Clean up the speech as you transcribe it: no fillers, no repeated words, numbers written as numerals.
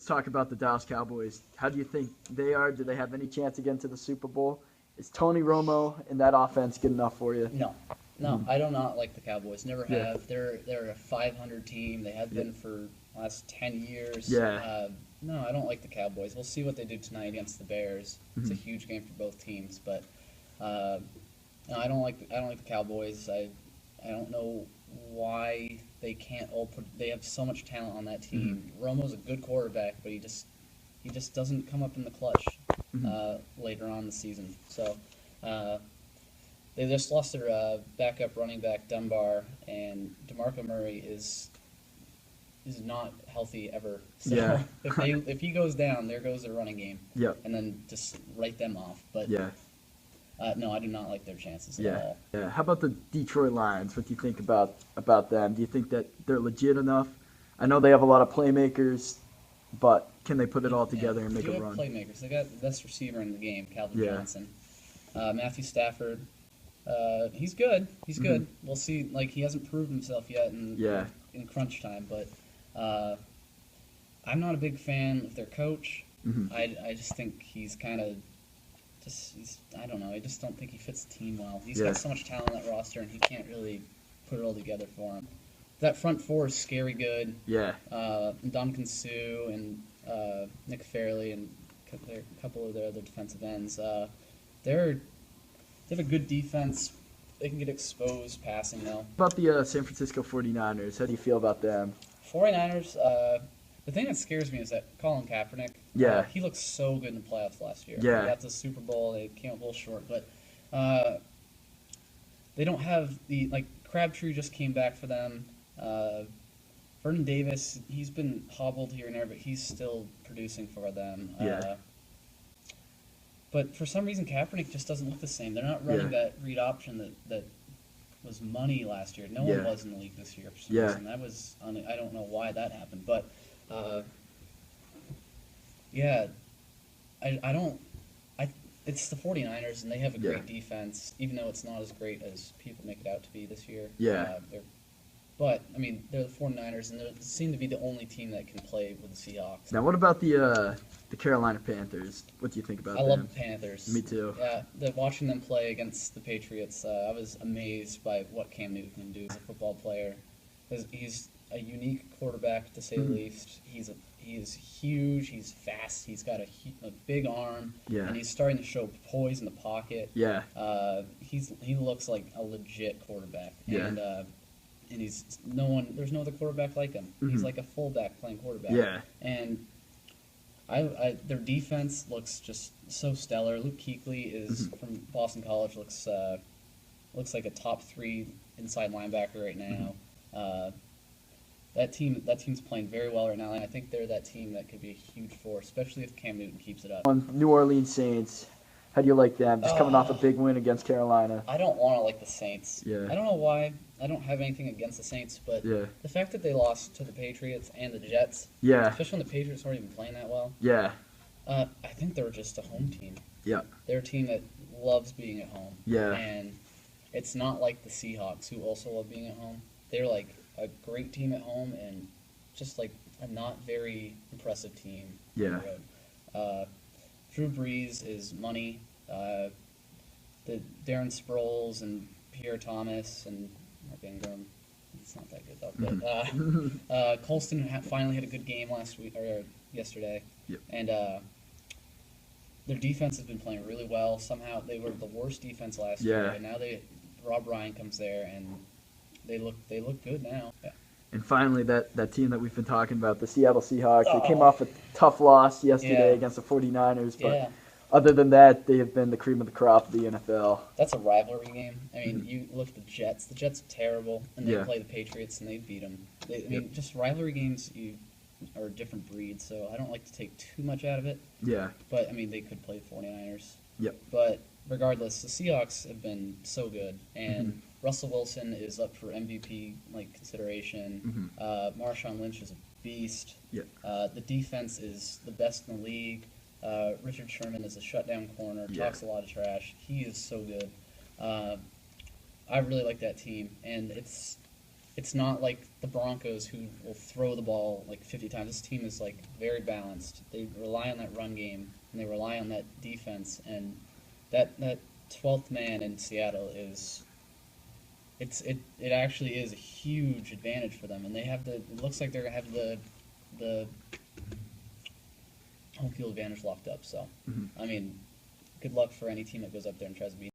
talk about the Dallas Cowboys. How do you think they are? Do they have any chance to get into the Super Bowl? Is Tony Romo and that offense good enough for you? No, no, I do not like the Cowboys. Never Yeah. have. They're a 500 team. They have been for the last 10 years. Yeah. No, I don't like the Cowboys. We'll see what they do tonight against the Bears. It's a huge game for both teams, but no, I don't like the Cowboys. I don't know why they can't all put. They have so much talent on that team. Romo's a good quarterback, but he just doesn't come up in the clutch later on in the season. So they just lost their backup running back Dunbar, and DeMarco Murray is not healthy ever. So Yeah. if he goes down, there goes their running game. Yep. And then just write them off. But Yeah. no, I do not like their chances at Yeah. all. Yeah. How about the Detroit Lions? What do you think about them? Do you think that they're legit enough? I know they have a lot of playmakers, but can they put it all together and make They a have run? playmakers. They got the best receiver in the game, Calvin Yeah. Johnson. Matthew Stafford. He's good. He's good. We'll see. Like, he hasn't proved himself yet in crunch time, but I'm not a big fan of their coach. I just think he's kind of I don't know. I just don't think he fits the team well. He's got so much talent on that roster, and he can't really put it all together for him. That front four is scary good. Yeah. Ndamukong Suh and Nick Fairley and a couple of their other defensive ends. They have a good defense. They can get exposed passing, though. About the San Francisco 49ers, how do you feel about them? 49ers, the thing that scares me is that Colin Kaepernick, Yeah. he looked so good in the playoffs last year. Yeah. They got to the Super Bowl. They came up a little short, but they don't have Crabtree just came back for them. Vernon Davis, he's been hobbled here and there, but he's still producing for them. Yeah. But for some reason, Kaepernick just doesn't look the same. They're not running that read option that was money last year. No one was in the league this year for some reason. That was I don't know why that happened, but it's the 49ers, and they have a great defense, even though it's not as great as people make it out to be this year. Yeah. But, I mean, they're the 49ers, and they seem to be the only team that can play with the Seahawks. Now, what about the Carolina Panthers? What do you think about them? I love the Panthers. Me too. Yeah, watching them play against the Patriots, I was amazed by what Cam Newton can do as a football player. He's a unique quarterback, to say the least. He is huge. He's fast. He's got a big arm. Yeah. And he's starting to show poise in the pocket. Yeah. He looks like a legit quarterback. Yeah. And there's no other quarterback like him. He's like a fullback playing quarterback. Yeah. And their defense looks just so stellar. Luke Kuechly is from Boston College. Looks like a top 3 inside linebacker right now. That team's playing very well right now, and I think they're that team that could be a huge force, especially if Cam Newton keeps it up. On New Orleans Saints, how do you like them? Just coming off a big win against Carolina. I don't want to like the Saints. Yeah. I don't know why. I don't have anything against the Saints, but the fact that they lost to the Patriots and the Jets, especially when the Patriots aren't even playing that well, I think they're just a home team. Yeah. They're a team that loves being at home. Yeah. And it's not like the Seahawks, who also love being at home. They're like a great team at home and just like a not very impressive team on the road. Drew Brees is money. The Darren Sproles and Pierre Thomas and Mark Ingram, it's not that good though. But Colston finally had a good game yesterday. Yep. And their defense has been playing really well. Somehow they were the worst defense last year, and now Rob Ryan comes there and they look good now. Yeah. And finally, that team that we've been talking about, the Seattle Seahawks, they came off a tough loss yesterday against the 49ers, but other than that, they have been the cream of the crop of the NFL. That's a rivalry game. I mean, you look at the Jets. The Jets are terrible, and they play the Patriots, and they beat them. I mean, just rivalry games are a different breed, so I don't like to take too much out of it. Yeah. But, I mean, they could play the 49ers. Yep. But regardless, the Seahawks have been so good, and Russell Wilson is up for MVP consideration. Marshawn Lynch is a beast. Yep. The defense is the best in the league. Richard Sherman is a shutdown corner, talks a lot of trash. He is so good. I really like that team, and it's not like the Broncos who will throw the ball like 50 times. This team is like very balanced. They rely on that run game and they rely on that defense. And that 12th man in Seattle is it actually is a huge advantage for them. And they have it looks like they're gonna have the home field advantage locked up. So I mean, good luck for any team that goes up there and tries to beat